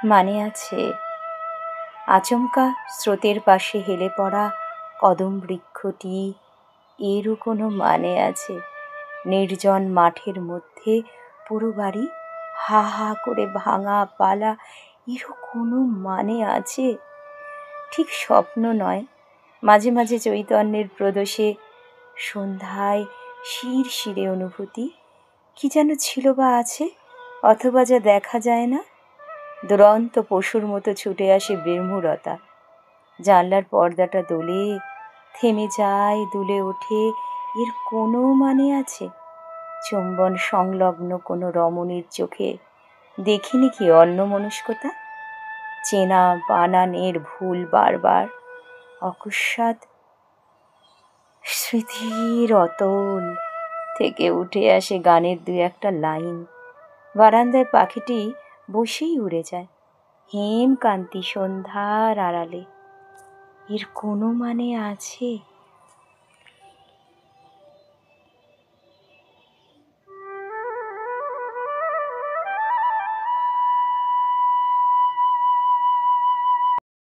মানে আছে। আচমকা স্রোতের পাশে হেলে পড়া কদম বৃক্ষটি, এরও কোনো মানে আছে। নির্জন মাঠের মধ্যে পুরো বাড়ি হা হা করে ভাঙা পালা, এরও কোনো মানে আছে। ঠিক স্বপ্ন নয়, মাঝে মাঝে চৈতন্যের প্রদোষে সন্ধ্যায় শিরশিরে অনুভূতি, কি যেন ছিল বা আছে, অথবা যা দেখা যায় না। দুরন্ত পশুর মতো ছুটে আসে বিমূঢ়তা। জানলার পর্দাটা দোলে, থেমে যায়, দুলে ওঠে, এর কোনো মানে আছে? চুম্বন সংলগ্ন কোনো রমণীর চোখে দেখিনি কি অন্যমনস্কতা? চেনা বানানের ভুল বারবার, অকস্মাৎ স্মৃতির অতল থেকে উঠে আসে গানের দু একটা লাইন। বারান্দায় পাখিটি বসেই উড়ে যায় হেমকান্তি সন্ধ্যার আড়ালে। এর কোনো মানে আছে?